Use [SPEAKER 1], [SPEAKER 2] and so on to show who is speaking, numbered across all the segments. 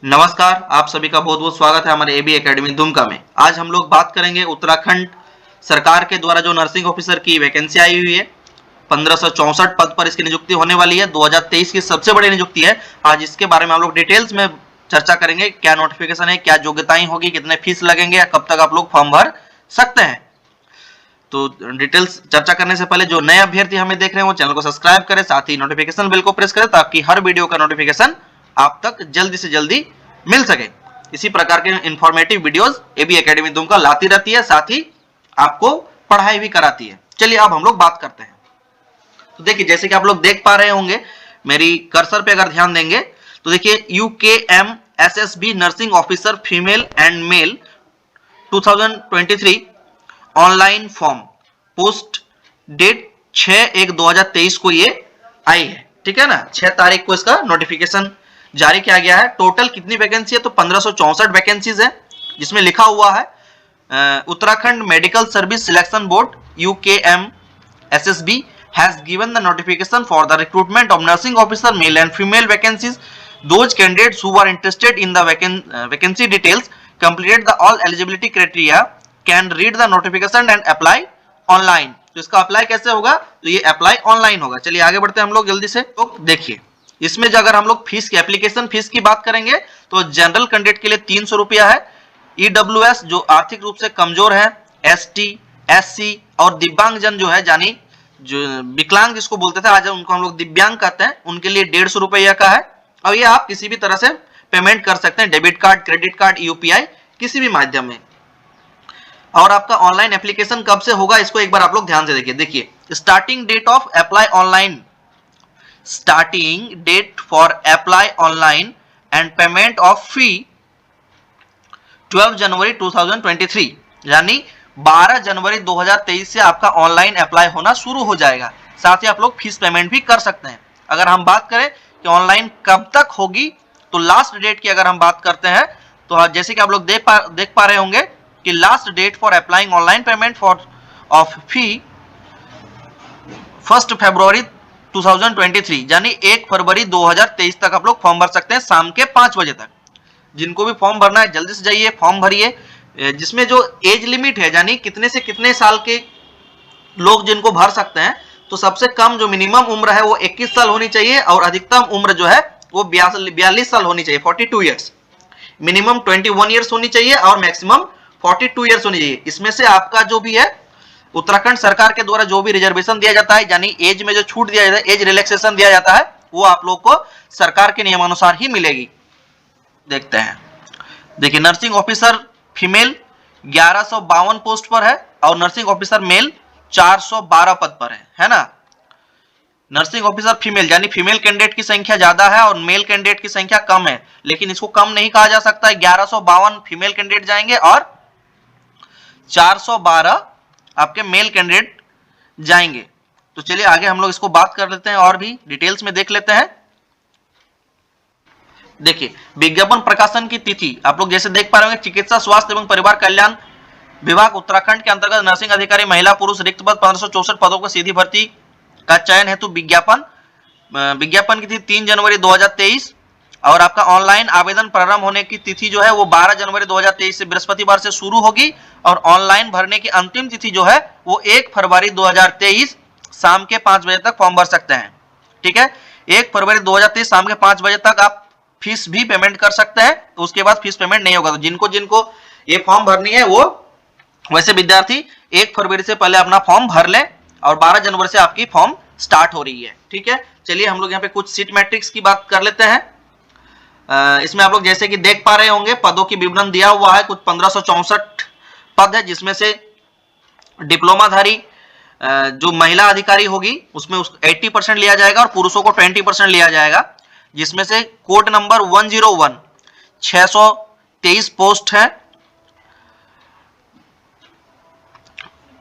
[SPEAKER 1] नमस्कार, आप सभी का बहुत बहुत स्वागत है हमारे एबी एकेडमी दुमका में। आज हम लोग बात करेंगे उत्तराखंड सरकार के द्वारा जो नर्सिंग ऑफिसर की वैकेंसी आई हुई है। 1564 पद पर इसकी नियुक्ति होने वाली है। 2023 की सबसे बड़ी नियुक्ति है। आज इसके बारे में हम लोग डिटेल्स में चर्चा करेंगे। क्या नोटिफिकेशन है, क्या योग्यताएं होगी, कितने फीस लगेंगे या कब तक आप लोग फॉर्म भर सकते हैं। तो डिटेल्स चर्चा करने से पहले जो नए अभ्यर्थी हमें देख रहे हैं वो चैनल को सब्सक्राइब करें, साथ ही नोटिफिकेशन बेल को प्रेस करें ताकि हर वीडियो का नोटिफिकेशन आप तक जल्दी से जल्दी मिल सके। इसी प्रकार के informative videos AB academy Dumka लाती रहती है, साथ ही आपको पढ़ाई भी कराती है। चलिए अब हम लोग बात करते हैं। तो देखिए, जैसे कि आप लोग देख पा रहे होंगे, मेरी कर्सर पे अगर ध्यान देंगे तो देखिए UKM SSB nursing officer female and male 2023 online form post date 6/1/2023 को ये आई है। ठीक है ना, 6 तारीख को इसका नोटिफिकेशन जारी किया गया है। टोटल कितनी वैकेंसी है तो 1564 वैकेंसीज है, जिसमें लिखा हुआ है Uttarakhand medical service selection board UKM SSB has given the notification for the recruitment of nursing officer male and female vacancies. Those candidates who are interested in the vacancy details completed the all eligibility criteria can read the notification and apply online. तो इसका apply कैसे होगा, तो ये apply online होगा। चलिए आगे बढ़ते हैं हम लोग जल्दी से। तो देखिए, इसमें जो अगर हम लोग फीस की एप्लीकेशन फीस की बात करेंगे तो जनरल कैंडिडेट के लिए 300 रुपया है। EWS जो आर्थिक रूप से कमजोर है, ST SC और दिव्यांगजन जो है, यानी जो विकलांग जिसको बोलते थे, आज उनको हम लोग दिव्यांग कहते हैं, उनके लिए 150 रुपया का है। और ये आप किसी भी तरह से पेमेंट कर सकते हैं, debit card, credit card, UPI किसी भी माध्यम में। और आपका ऑनलाइन एप्लीकेशन कब से होगा इसको एक बार आप लोग ध्यान से देखिए। देखिए, starting date of apply online, starting date for apply online and payment of fee 12 जनवरी 2023, यानी 12 जनवरी 2023 से आपका ऑनलाइन अप्लाई होना शुरू हो जाएगा। साथ ही आप लोग फीस पेमेंट भी कर सकते हैं। अगर हम बात करें कि ऑनलाइन कब तक होगी, तो लास्ट डेट की अगर हम बात करते हैं तो जैसे कि आप लोग देख पा रहे होंगे कि last date for applying online payment for of fee 1 फरवरी 2023, यानी 1 फरवरी 2023 तक आप लोग फॉर्म भर सकते हैं शाम के 5 बजे तक। जिनको भी फॉर्म भरना है जल्दी से जाइए, फॉर्म भरिए। जिसमें जो एज लिमिट है, यानी कितने से कितने साल के लोग जिनको भर सकते हैं, तो सबसे कम जो मिनिमम उम्र है वो 21 साल होनी चाहिए और अधिकतम उम्र जो है वो 42 साल होनी चाहिए, 42 ईयर्स। मिनिमम 21 ईयर्स होनी चाहिए और मैक्सिमम 42 ईयर्स होनी चाहिए। इसमें से आपका जो भी है उत्तराखंड सरकार के द्वारा जो भी रिजर्वेशन दिया जाता है, यानी एज में जो छूट दिया जाता है, एज रिलैक्सेशन दिया जाता है, वो आप लोग को सरकार के नियमानुसार ही मिलेगी। देखते हैं, देखिए, नर्सिंग ऑफिसर फीमेल 1152 पोस्ट पर है और नर्सिंग ऑफिसर मेल 412 पद पर है ना। नर्सिंग ऑफिसर फीमेल यानी फीमेल कैंडिडेट की संख्या ज्यादा है और मेल कैंडिडेट की संख्या कम है, लेकिन इसको कम नहीं कहा जा सकता है। 1152 फीमेल कैंडिडेट जाएंगे और 412 आपके मेल कैंडिडेट जाएंगे। तो चलिए आगे हम लोग इसको बात कर लेते हैं और भी डिटेल्स में देख लेते हैं। देखिए, विज्ञापन प्रकाशन की तिथि आप लोग जैसे देख पा रहे होंगे, चिकित्सा स्वास्थ्य एवं परिवार कल्याण विभाग उत्तराखंड के अंतर्गत नर्सिंग अधिकारी महिला पुरुष रिक्त पद 1564 पदों को सीधी भर्ती का चयन हेतु विज्ञापन की तिथि 3 जनवरी 2023 और आपका ऑनलाइन आवेदन प्रारंभ होने की तिथि जो है वो 12 जनवरी 2023 से बृहस्पतिवार से शुरू होगी और ऑनलाइन भरने की अंतिम तिथि जो है वो 1 फरवरी 2023 शाम के 5 बजे तक फॉर्म भर सकते हैं। ठीक है, 1 फरवरी 2023 शाम के 5 बजे तक आप फीस भी पेमेंट कर सकते हैं, तो उसके बाद फीस पेमेंट नहीं होगा। तो जिनको ये फॉर्म भरनी है वो वैसे विद्यार्थी 1 फरवरी से पहले अपना फॉर्म भर लें और 12 जनवरी से आपकी फॉर्म स्टार्ट हो रही है। ठीक है, चलिए हम लोग यहाँ पे कुछ सीट मैट्रिक्स की बात कर लेते हैं। इसमें आप लोग जैसे कि देख पा रहे होंगे पदों की विवरण दिया हुआ है। कुछ 1564 पद है, जिसमें से डिप्लोमाधारी जो महिला अधिकारी होगी उसमें 80% लिया जाएगा और पुरुषों को 20% लिया जाएगा, जिसमें से कोड नंबर 101 623 पोस्ट है।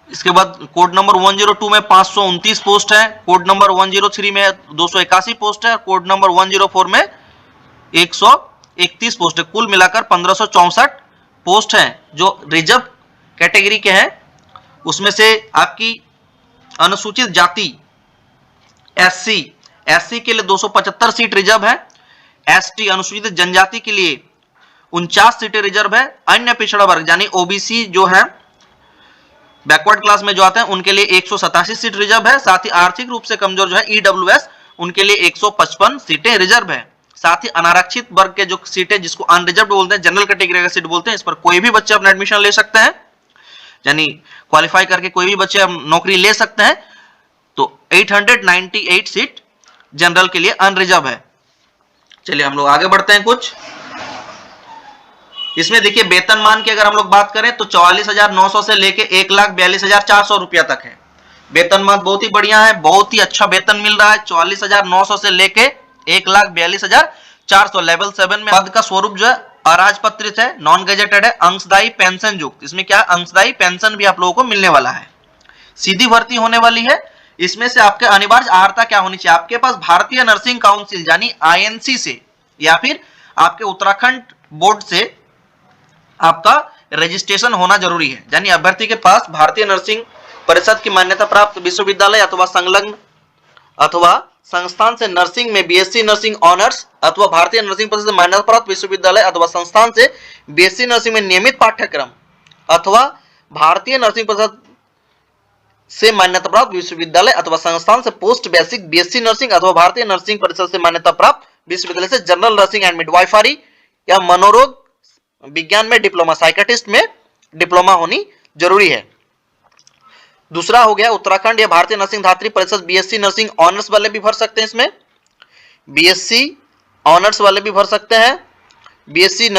[SPEAKER 1] इसके बाद कोड नंबर 102 में 529 पोस्ट है, कोड नंबर 103 में 281 पोस्ट है, कोड नंबर 104 में 131 पोस्ट है। कुल मिलाकर 1564 पोस्ट हैं जो रिजर्व कैटेगरी के हैं। उसमें से आपकी अनुसूचित जाति SC के लिए 275 सीट रिजर्व है, एसटी अनुसूचित जनजाति के लिए 49 सीटें रिजर्व है। अन्य पिछड़ा वर्ग यानी ओबीसी जो है, बैकवर्ड क्लास में जो आते हैं, उनके लिए 187 सीट रिजर्व है। साथ ही आर्थिक रूप से कमजोर जो है ईडब्ल्यूएस, उनके लिए 155 सीटें रिजर्व है। साथ ही अनारक्षित वर्ग के जो सीटें, जिसको अनरिजर्व बोलते हैं, जनरल कैटेगरी का सीट बोलते हैं, इस पर कोई भी बच्चे अपना एडमिशन ले सकते हैं, यानी क्वालिफाई करके कोई भी बच्चे नौकरी ले सकते हैं। तो 898 सीट जनरल के लिए अनरिजर्व है। चलिए हम लोग आगे बढ़ते हैं। कुछ इसमें देखिए वेतनमान की अगर हम लोग बात करें तो 44,900 से लेके 1,42,400 रुपया तक है। वेतनमान बहुत ही बढ़िया है, बहुत ही अच्छा वेतन मिल रहा है। 44,900 से लेके 1,42,400। लेवल 7 में पद का स्वरूप जो है अराजपत्रित है, नॉन गेजेटेड है, अंशदायी पेंशन युक्त। इसमें क्या अंशदायी पेंशन भी आप लोगों को मिलने वाला है। सीधी भर्ती होने वाली है। इसमें से आपके अनिवार्य अर्हता क्या होनी चाहिए? आपके पास भारतीय नर्सिंग काउंसिल यानी आईएनसी से या फिर आपके उत्तराखंड बोर्ड से आपका रजिस्ट्रेशन होना जरूरी है। यानी अभ्यर्थी के पास भारतीय नर्सिंग परिषद की मान्यता प्राप्त विश्वविद्यालय अथवा संलग्न अथवा संस्थान से नर्सिंग में बीएससी नर्सिंग ऑनर्स अथवा भारतीय नर्सिंग परिषद से मान्यता प्राप्त विश्वविद्यालय अथवा संस्थान से बीएससी नर्सिंग में नियमित पाठ्यक्रम अथवा भारतीय नर्सिंग परिषद से मान्यता प्राप्त विश्वविद्यालय अथवा संस्थान से पोस्ट बेसिक बीएससी नर्सिंग अथवा भारतीय नर्सिंग परिषद से मान्यता प्राप्त विश्वविद्यालय से जनरल नर्सिंग एंड मिडवाइफरी या मनोरोग विज्ञान में डिप्लोमा, साइकेट्रिस्ट में डिप्लोमा होनी जरूरी है। दूसरा हो गया उत्तराखंड या भारतीय नर्सिंग धात्री परिषद बीएससी नर्सिंग ऑनर्स वाले भी भर सकते हैं। इसमें बीएससी ऑनर्स वाले भी भर सकते हैं। बीएससी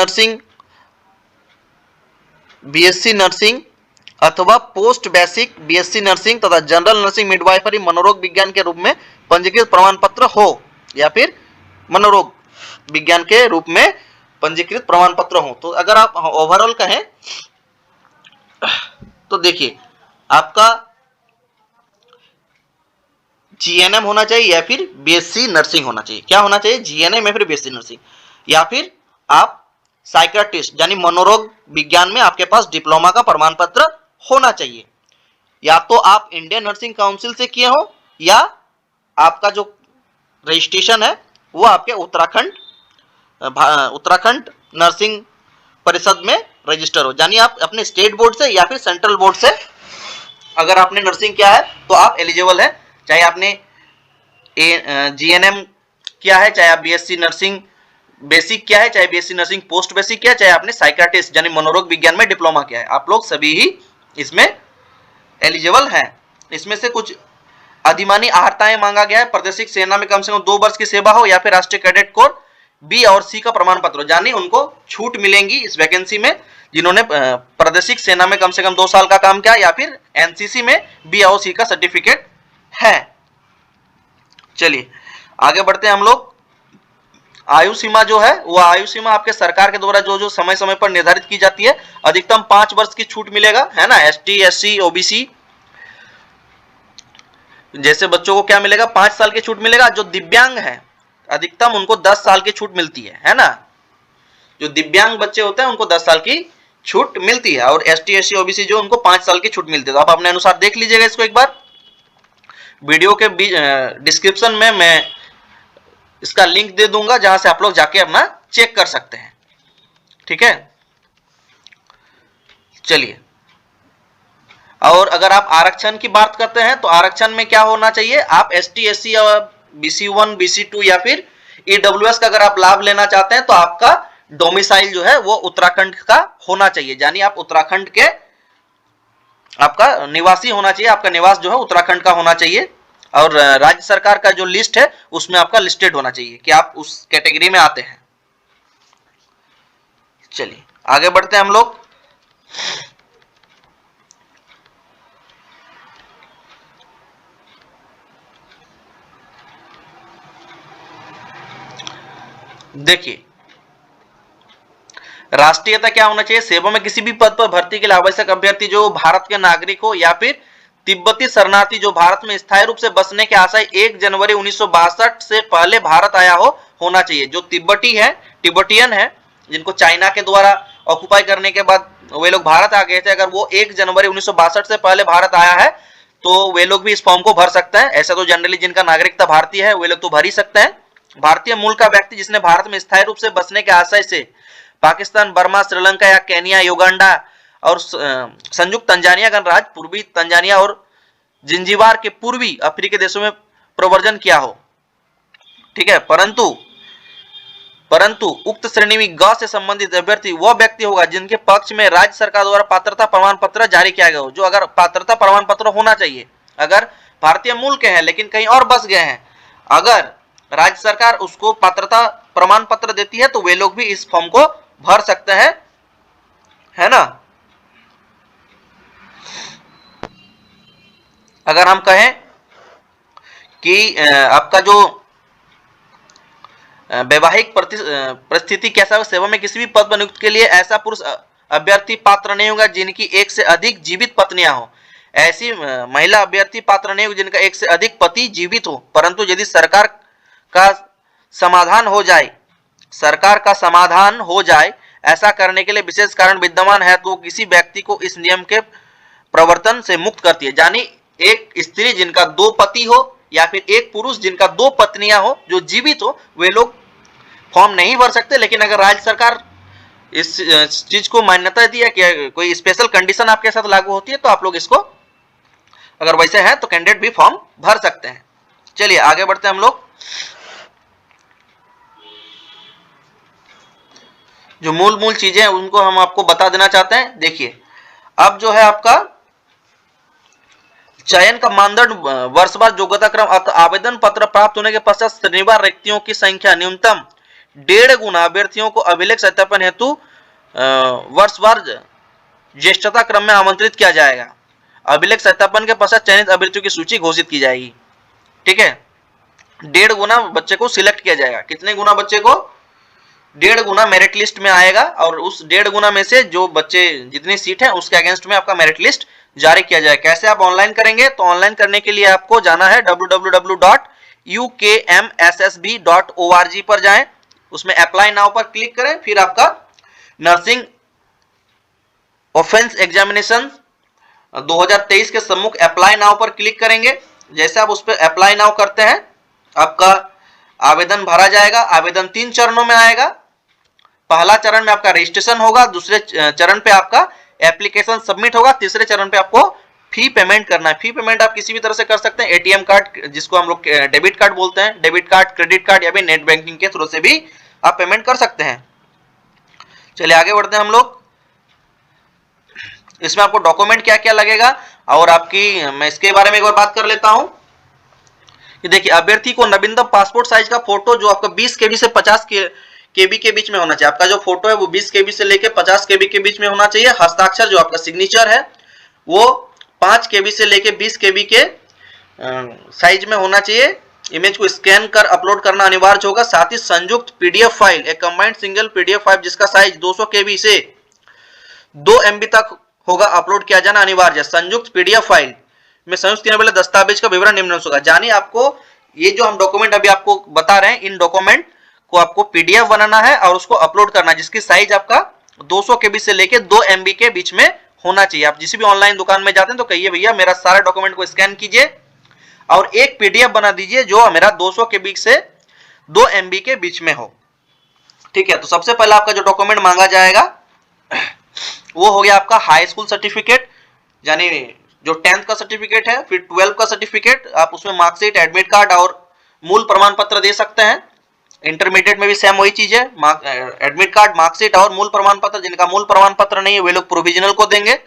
[SPEAKER 1] नर्सिंग अथवा पोस्ट बेसिक बीएससी नर्सिंग तथा जनरल नर्सिंग मिडवाइफरी मनोरोग विज्ञान के रूप में पंजीकृत प्रमाण पत्र हो या फिर मनोरोग विज्ञान के रूप में पंजीकृत प्रमाण पत्र हो। तो अगर आप ओवरऑल कहें तो देखिए आपका जीएनएम होना चाहिए या फिर बीएससी नर्सिंग होना चाहिए। क्या होना चाहिए? जीएनएम या फिर बीएससी नर्सिंग, या फिर आप साइकियाट्रिस्ट यानी मनोरोग विज्ञान में आपके पास डिप्लोमा का प्रमाण पत्र होना चाहिए। या तो आप इंडियन नर्सिंग काउंसिल से किए हो या आपका जो रजिस्ट्रेशन है वो आपके उत्तराखंड नर्सिंग परिषद में रजिस्टर हो, यानी आप अपने स्टेट बोर्ड से या फिर सेंट्रल बोर्ड से अगर आपने नर्सिंग किया है तो आप एलिजिबल है। चाहे आपने जीएनएम किया है, चाहे आप बीएससी नर्सिंग बेसिक किया है, चाहे बीएससी नर्सिंग पोस्ट बेसिक किया है, चाहे आपने साइकियाट्रिस्ट यानी मनोरोग विज्ञान में डिप्लोमा किया है, आप लोग सभी ही इसमें एलिजिबल हैं। इसमें से कुछ अधिमानी आहर्ताएं मांगा गया है। प्रादेशिक सेना में कम से कम 2 वर्ष की सेवा हो या फिर राष्ट्रीय कैडेट कोर बी और सी का प्रमाण पत्र, यानी उनको छूट मिलेंगी इस वैकेंसी में जिन्होंने प्रादेशिक सेना में कम से कम 2 साल का काम किया या फिर एनसीसी में बी और सी का सर्टिफिकेट है। चलिए आगे बढ़ते हैं हम लोग। आयु सीमा जो है वो आयु सीमा आपके सरकार के द्वारा जो समय समय पर निर्धारित की जाती है। अधिकतम 5 वर्ष की छूट मिलेगा, है ना। एसटी एससी ओबीसी जैसे बच्चों को क्या मिलेगा? 5 साल की छूट मिलेगा। जो दिव्यांग है अधिकतम उनको 10 साल की छूट मिलती है ना। जो दिव्यांग बच्चे होते हैं उनको 10 साल की छूट मिलती है और एसटी एससी ओबीसी जो उनको 5 साल की छूट मिलती है। तो आप अपने अनुसार देख लीजिएगा इसको एक बार। वीडियो के डिस्क्रिप्शन में मैं इसका लिंक दे दूंगा जहां से आप लोग जाके अपना चेक कर सकते हैं, ठीक है। चलिए, और अगर आप आरक्षण की बात करते हैं तो आरक्षण में क्या होना चाहिए? आप एसटी एससी या BC1 BC2 या फिर ईडब्ल्यूएस का अगर आप लाभ लेना चाहते हैं तो आपका डोमिसाइल जो है वो उत्तराखंड का होना चाहिए, यानी आप उत्तराखंड के आपका निवासी होना चाहिए। आपका निवास जो है उत्तराखंड का होना चाहिए और राज्य सरकार का जो लिस्ट है उसमें आपका लिस्टेड होना चाहिए कि आप उस कैटेगरी में आते हैं। चलिए आगे बढ़ते हैं हम लोग। देखिए राष्ट्रीयता क्या होना चाहिए? सेवा में किसी भी पद पर भर्ती के लिए आवश्यक अभ्यर्थी जो भारत के नागरिक हो या फिर तिब्बती शरणार्थी जो भारत में स्थायी रूप से बसने के आशय 1 जनवरी 1962 से पहले भारत आया हो होना चाहिए। जो तिब्बतियन है जिनको चाइना के द्वारा ऑक्युपाई करने के बाद वे लोग भारत आ गए थे, अगर वो 1 जनवरी 1962 से पहले भारत आया है तो वे लोग भी इस फॉर्म को भर सकते हैं। ऐसा तो जनरली जिनका नागरिकता भारतीय है वे लोग तो भर ही सकते हैं। भारतीय मूल का व्यक्ति जिसने भारत में स्थायी रूप से बसने के आशय से पाकिस्तान, बर्मा, श्रीलंका या केनिया, युगांडा और संयुक्त तंजानिया गणराज्य, पूर्वी तंजानिया और जिंजीबार के पूर्वी अफ्रीकी देशों में प्रव्रजन किया हो। ठीक है, परंतु उक्त श्रेणी में ग से संबंधित अभ्यर्थी वह व्यक्ति होगा जिनके पक्ष में राज्य सरकार द्वारा पात्रता प्रमाण पत्र जारी किया गया हो। जो अगर पात्रता प्रमाण पत्र होना चाहिए, अगर भारतीय मूल के हैं लेकिन कहीं और बस गए हैं, अगर राज्य सरकार उसको पात्रता प्रमाण पत्र देती है तो वे लोग भी इस फॉर्म को भर सकते हैं, है ना। अगर हम कहें कि आपका जो वैवाहिक परिस्थिति कैसा हो, सेवा में किसी भी पद पर नियुक्त के लिए ऐसा पुरुष अभ्यर्थी पात्र नहीं होगा जिनकी एक से अधिक जीवित पत्नियां हो। ऐसी महिला अभ्यर्थी पात्र नहीं होगी जिनका एक से अधिक पति जीवित हो। परंतु यदि सरकार का समाधान हो जाए ऐसा करने के लिए विशेष कारण विद्यमान है तो किसी व्यक्ति को इस नियम के प्रवर्तन से मुक्त करती है। यानी एक स्त्री जिनका 2 पति हो या फिर एक पुरुष जिनका 2 पत्नियां हो जो जीवित हो, वे लोग फॉर्म नहीं भर सकते। लेकिन अगर राज्य सरकार इस चीज को मान्यता दी है कि कोई स्पेशल कंडीशन आपके साथ लागू होती है तो आप लोग इसको, अगर वैसे है तो कैंडिडेट भी फॉर्म भर सकते हैं। चलिए आगे बढ़ते हैं हम लोग। जो मूल चीजें हैं उनको हम आपको बता देना चाहते हैं। देखिए, अब जो है आपका चयन का मानदंड वर्षवार योग्यता क्रम, आवेदन पत्र प्राप्त होने के पश्चात श्रेणीवार रिक्तियों की संख्या न्यूनतम 1.5 गुना अभ्यर्थियों को अभिलेख सत्यापन हेतु वर्षवार ज्येष्ठता क्रम में आमंत्रित किया जाएगा। अभिलेख सत्यापन के पश्चात चयनित अभ्यर्थियों की सूची घोषित की जाएगी। ठीक है, 1.5 गुना बच्चे को सिलेक्ट किया जाएगा। कितने गुना बच्चे को? 1.5 गुना मेरिट लिस्ट में आएगा और उस 1.5 गुना में से जो बच्चे जितनी सीट है उसके अगेंस्ट में आपका मेरिट लिस्ट जारी किया जाए। कैसे आप ऑनलाइन करेंगे? तो ऑनलाइन करने के लिए आपको जाना है www.ukmssb.org पर जाएं, उसमें अप्लाई नाउ पर क्लिक करें, फिर आपका नर्सिंग ऑफेंस एग्जामिनेशन 2023 के सम्मुख अप्लाई नाउ पर क्लिक करेंगे। जैसे आप उस पर अप्लाई नाउ करते हैं आपका आवेदन भरा जाएगा। आवेदन 3 चरणों में आएगा। पहला चरण में आपका रजिस्ट्रेशन होगा, दूसरे चरण पे आपका एप्लीकेशन सबमिट होगा, तीसरे चरण पे आपको फी पेमेंट करना है। फी पेमेंट आप किसी भी तरह से कर सकते हैं। एटीएम कार्ड जिसको हम लोग डेबिट कार्ड बोलते हैं, डेबिट कार्ड, क्रेडिट कार्ड या फिर नेट बैंकिंग के थ्रू से भी आप पेमेंट कर सकते हैं। चलिए आगे बढ़ते हैं हम लोग। इसमें आपको डॉक्यूमेंट क्या क्या लगेगा और आपकी, मैं इसके बारे में एक बार बात कर लेता हूं कि देखिए, अभ्यर्थी को नवीनतम पासपोर्ट साइज का फोटो जो आपका 20 केबी से 50 केबी के बीच में होना चाहिए। आपका जो फोटो है वो 20 केबी से लेके 50 केबी के बीच में होना चाहिए। हस्ताक्षर जो आपका सिग्नेचर है वो 5 केबी से लेके 20 केबी के साइज में होना चाहिए। इमेज को स्कैन कर अपलोड करना अनिवार्य होगा। साथ ही संयुक्त पीडीएफ फाइल, एक कंबाइंड सिंगल पीडीएफ फाइल जिसका साइज 200 केबी से 2 MB तक होगा, अपलोड किया जाना अनिवार्य है। संयुक्त पीडीएफ फाइल में संयुक्त करने वाले दस्तावेज का विवरण निम्न होगा। यानी आपको ये जो हम डॉक्यूमेंट अभी आपको बता रहे हैं, इन डॉक्यूमेंट को आपको पीडीएफ बनाना है और उसको अपलोड करना है, जिसकी साइज आपका 200 केबी से लेके 2 MB के बीच में होना चाहिए। आप जिस भी ऑनलाइन दुकान में जाते हैं तो कहिए भैया मेरा सारा डॉक्यूमेंट को स्कैन कीजिए और एक पीडीएफ बना दीजिए जो मेरा 200 केबी से 2 MB के बीच में हो। ठीक है, तो सबसे पहले आपका जो डॉक्यूमेंट मांगा जाएगा वो हो गया आपका हाई स्कूल सर्टिफिकेट, यानी जो 10th का सर्टिफिकेट है, फिर 12th का सर्टिफिकेट, आप उसमें मार्कशीट, एडमिट कार्ड और मूल प्रमाण पत्र दे सकते हैं। इंटरमीडिएट में भी सेम वही चीज है, एडमिट कार्ड, मार्कशीट और मूल प्रमाण पत्र। जिनका मूल प्रमाण पत्र नहीं है वे लोग प्रोविजनल को देंगे।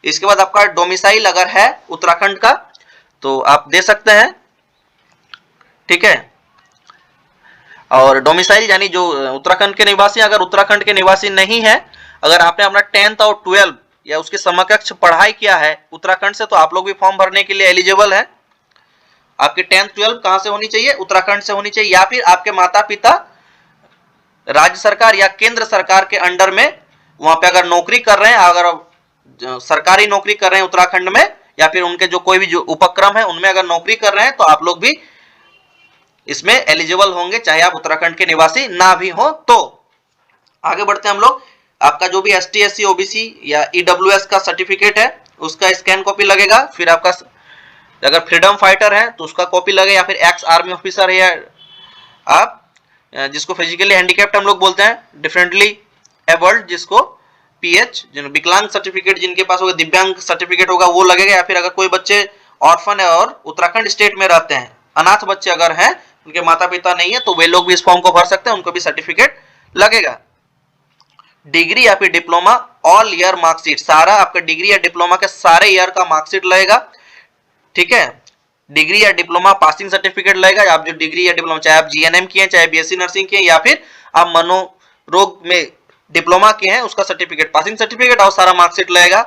[SPEAKER 1] इसके बाद आपका डोमिसाइल अगर है उत्तराखंड का तो आप दे सकते हैं। ठीक है, और डोमिसाइल यानी जो उत्तराखंड के निवासी, अगर उत्तराखंड के निवासी नहीं है, अगर आपने अपना 10th और 12th या उसके समकक्ष पढ़ाई किया है उत्तराखंड से तो आप लोग भी फॉर्म भरने के लिए एलिजिबल है। आपकी 10th 12th कहां से होनी चाहिए? उत्तराखंड से होनी चाहिए, या फिर आपके माता पिता राज्य सरकार या केंद्र सरकार के अंडर में वहां पे अगर नौकरी कर रहे हैं, अगर सरकारी नौकरी कर रहे हैं उत्तराखंड में, या फिर उनके जो कोई भी जो उपक्रम है उनमें अगर नौकरी कर रहे हैं तो आप लोग भी इसमें एलिजिबल होंगे, चाहे आप उत्तराखंड के निवासी ना भी हो। तो आगे बढ़ते हैं हम लोग। आपका जो भी ST SC OBC या EWS का सर्टिफिकेट है उसका स्कैन कॉपी लगेगा। फिर आपका अगर फ्रीडम फाइटर है तो उसका कॉपी लगे, या फिर एक्स आर्मी ऑफिसर है या आप जिसको फिजिकली हैंडीकैप्ड हम लोग बोलते हैं, डिफरेंटली एबल्ड जिसको पीएच, जिन विकलांग सर्टिफिकेट जिनके पास होगा, दिव्यांग सर्टिफिकेट होगा वो लगेगा, या फिर अगर कोई बच्चे ऑर्फन है और उत्तराखंड स्टेट में रहते हैं, अनाथ बच्चे अगर हैं, उनके माता पिता नहीं है, तो वे लोग भी इस फॉर्म को भर सकते हैं, उनको भी सर्टिफिकेट लगेगा। डिग्री या फिर डिप्लोमा ऑल ईयर मार्कशीट, सारा आपका डिग्री या डिप्लोमा के सारे ईयर का मार्कशीट लगेगा, ठीक है। डिग्री या डिप्लोमा पासिंग सर्टिफिकेट लगेगा, आप जो डिग्री या डिप्लोमा चाहे आप जीएनएम किए, चाहे बीएससी नर्सिंग किए, या फिर आप मनोरोग में डिप्लोमा किए हैं, उसका सर्टिफिकेट, पासिंग सर्टिफिकेट और सारा मार्कशीट लगेगा।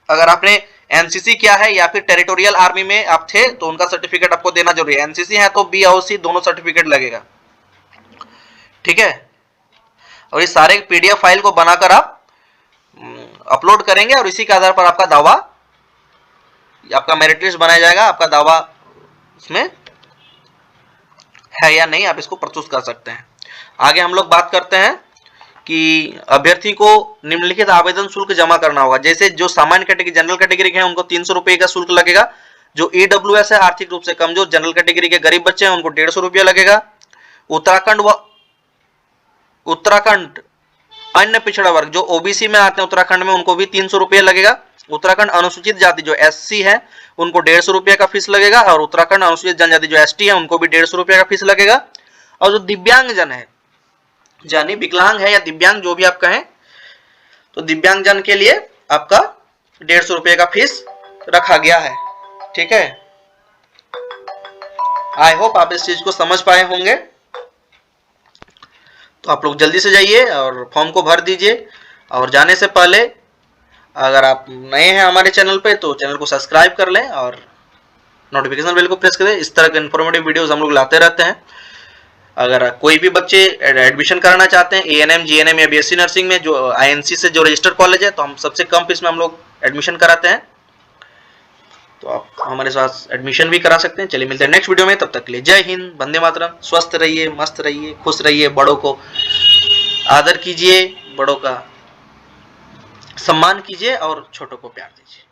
[SPEAKER 1] अगर आपने एनसीसी किया है या फिर टेरिटोरियल आर्मी में आप थे तो उनका सर्टिफिकेट आपको देना जरूरी है। एनसीसी है तो बी और सी दोनों सर्टिफिकेट लगेगा, ठीक है। और इस सारे पीडीएफ फाइल को बनाकर आप अपलोड करेंगे और इसी के आधार पर आपका दावा, आपका मेरिट लिस्ट बनाया जाएगा, आपका दावा उसमें है या नहीं आप इसको प्रस्तुत कर सकते हैं। आगे हम लोग बात करते हैं कि अभ्यर्थी को निम्नलिखित आवेदन शुल्क जमा करना होगा। जैसे जो सामान्य कैटेगरी, जनरल कैटेगरी के हैं उनको 300 रुपए का शुल्क लगेगा। जो ईडब्ल्यूएस है, आर्थिक रूप से कमजोर जनरल कैटेगरी के गरीब बच्चे हैं, उनको 150 रुपया लगेगा। उत्तराखंड अन्य पिछड़ा वर्ग जो ओबीसी में आते हैं उत्तराखंड में, उनको भी 300 रुपया लगेगा। उत्तराखंड अनुसूचित जाति जो एससी है उनको 150 रुपया का फीस लगेगा, और उत्तराखंड अनुसूचित जनजाति जो एसटी है उनको भी 150 रुपया का फीस लगेगा। और जो दिव्यांग जन है, यानी विकलांग है या दिव्यांग जो भी आप कहें, तो दिव्यांग जन के लिए आपका 150 रुपये का फीस रखा गया है, ठीक है। आई होप आप इस चीज को समझ पाए होंगे। तो आप लोग जल्दी से जाइए और फॉर्म को भर दीजिए। और जाने से पहले अगर आप नए हैं हमारे चैनल पे तो चैनल को सब्सक्राइब कर लें और नोटिफिकेशन बेल को प्रेस करें। इस तरह के इन्फॉर्मेटिव वीडियोस हम लोग लाते रहते हैं। अगर कोई भी बच्चे एडमिशन कराना चाहते हैं एएनएम, जीएनएम या बीएससी नर्सिंग में, जो आईएनसी से जो रजिस्टर्ड कॉलेज है, तो हम सबसे कम फीस में हम लोग एडमिशन कराते हैं, तो आप हमारे साथ एडमिशन भी करा सकते हैं। चलिए मिलते हैं नेक्स्ट वीडियो में, तब तक के लिए जय हिंद, वंदे मातरम। स्वस्थ रहिए, मस्त रहिए, खुश रहिए, बड़ों को आदर कीजिए, बड़ों का सम्मान कीजिए और छोटों को प्यार दीजिए।